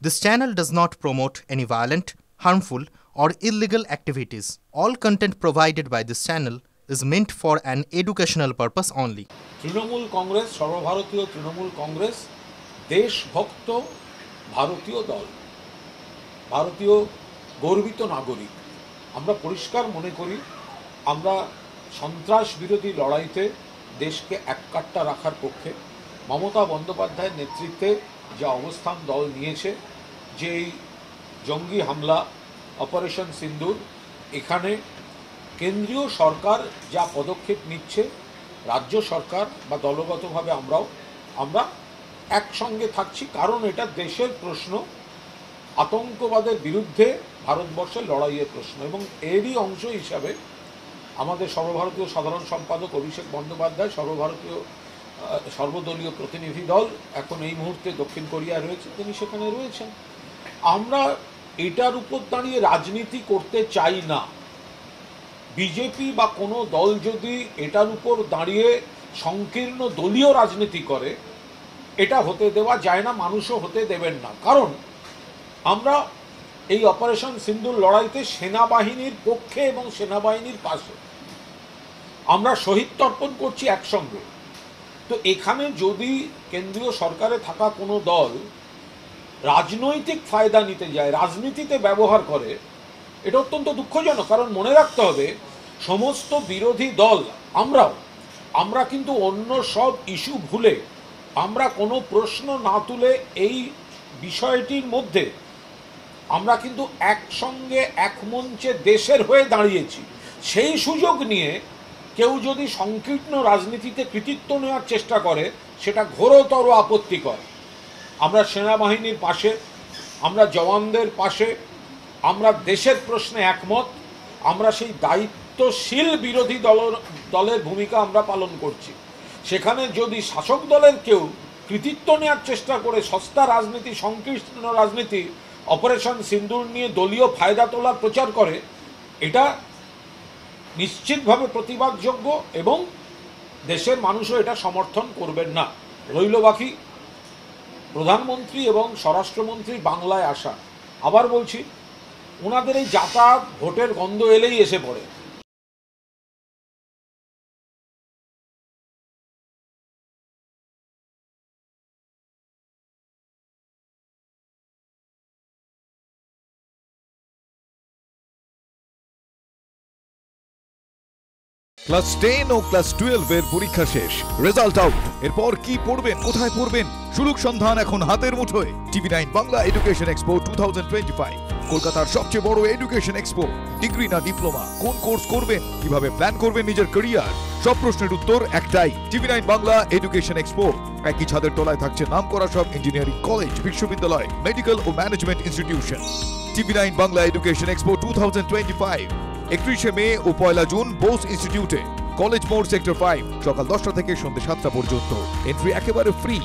This channel does not promote any violent, harmful, or illegal activities. All content provided by this channel is meant for an educational purpose only. Trinamool Congress সর্বভারতীয় তৃণমূল কংগ্রেস দেশভক্ত ভারতীয় দল, ভারতীয় গর্বিত নাগরিক। আমরা পরিষ্কার মনে করি আমরা সন্ত্রাস বিরোধী লড়াইতে দেশকে এককাট্টা রাখার পক্ষে। মমতা বন্দ্যোপাধ্যায়ের নেতৃত্বে যে অবস্থান দল নিয়েছে, যে এই জঙ্গি হামলা অপারেশন সিন্দুর, এখানে কেন্দ্রীয় সরকার যা পদক্ষেপ নিচ্ছে, রাজ্য সরকার বা দলগতভাবে আমরা একসঙ্গে থাকছি, কারণ এটা দেশের প্রশ্ন, আতঙ্কবাদের বিরুদ্ধে ভারতবর্ষের লড়াইয়ের প্রশ্ন। এবং এরই অংশ হিসাবে আমাদের সর্বভারতীয় সাধারণ সম্পাদক অভিষেক বন্দ্যোপাধ্যায়, সর্বদলীয় প্রতিনিধি দল এখন এই মুহূর্তে দক্ষিণ কোরিয়ায় রয়েছে, তিনি সেখানে রয়েছেন। আমরা এটার উপর দাঁড়িয়ে রাজনীতি করতে চাই না। বিজেপি বা কোনো দল যদি এটার উপর দাঁড়িয়ে সংকীর্ণ দলীয় রাজনীতি করে, এটা হতে দেওয়া যায় না, মানুষও হতে দেবেন না। কারণ আমরা এই অপারেশন সিন্দুর লড়াইতে সেনাবাহিনীর পক্ষে এবং সেনাবাহিনীর পাশে আমরা শহীদ তর্পণ করছি একসঙ্গে। তো এখানে যদি কেন্দ্রীয় সরকারে থাকা কোনো দল রাজনৈতিক ফায়দা নিতে যায়, রাজনীতিতে ব্যবহার করে, এটা অত্যন্ত দুঃখজনক। কারণ মনে রাখতে হবে, সমস্ত বিরোধী দল আমরা কিন্তু অন্য সব ইস্যু ভুলে, আমরা কোনো প্রশ্ন না তুলে এই বিষয়টির মধ্যে আমরা কিন্তু একসঙ্গে এক মঞ্চে দেশের হয়ে দাঁড়িয়েছি। সেই সুযোগ নিয়ে কেউ যদি সংকীর্ণ রাজনীতিতে কৃতিত্ব নেওয়ার চেষ্টা করে, সেটা ঘোরতর আপত্তিকর। আমরা সেনাবাহিনীর পাশে, আমরা জওয়ানদের পাশে, আমরা দেশের প্রশ্নে একমত। আমরা সেই দায়িত্বশীল বিরোধী দলের ভূমিকা আমরা পালন করছি। সেখানে যদি শাসক দলের কেউ কৃতিত্ব নেওয়ার চেষ্টা করে সস্তা রাজনীতি, সংকীর্ণ রাজনীতি, অপারেশন সিন্দুর নিয়ে দলীয় ফায়দা তোলার প্রচার করে, এটা নিশ্চিতভাবে প্রতিবাদযোগ্য এবং দেশের মানুষও এটা সমর্থন করবেন না। রইল বাকি প্রধানমন্ত্রী এবং স্বরাষ্ট্রমন্ত্রী বাংলায় আসা। আবার বলছি, ওনাদের এই যাতায়াত ভোটের গন্ধ এলেই এসে পড়ে। ক্লাস 10 ও ক্লাস 12 এর পরীক্ষা শেষ, রেজাল্ট আউট। এরপর কি পড়বেন, কোথায় পড়বেন, সুলুক সন্ধান এখন হাতের মুঠোয়। TV9 বাংলা এডুকেশন এক্সপো 2025, কলকাতার সবচেয়ে বড় এডুকেশন এক্সপো। ডিগ্রি না ডিপ্লোমা, কোন কোর্স করবেন, কিভাবে প্ল্যান করবেন নিজের ক্যারিয়ার, সব প্রশ্নের উত্তর একটাই। TV9 Bangla education expo. একই ছাদের তলায় থাকছে নামকরা সব ইঞ্জিনিয়ারিং কলেজ, বিশ্ববিদ্যালয়, মেডিকেল ও management institution. TV9 Bangla education expo 2025, 31 May ও 1 জুন বোস ইনস্টিটিউটে, কলেজ মোড়, সেক্টর 5, সকাল 10টা থেকে সন্ধ্যে 7টা পর্যন্ত। এন্ট্রি একেবারে ফ্রি।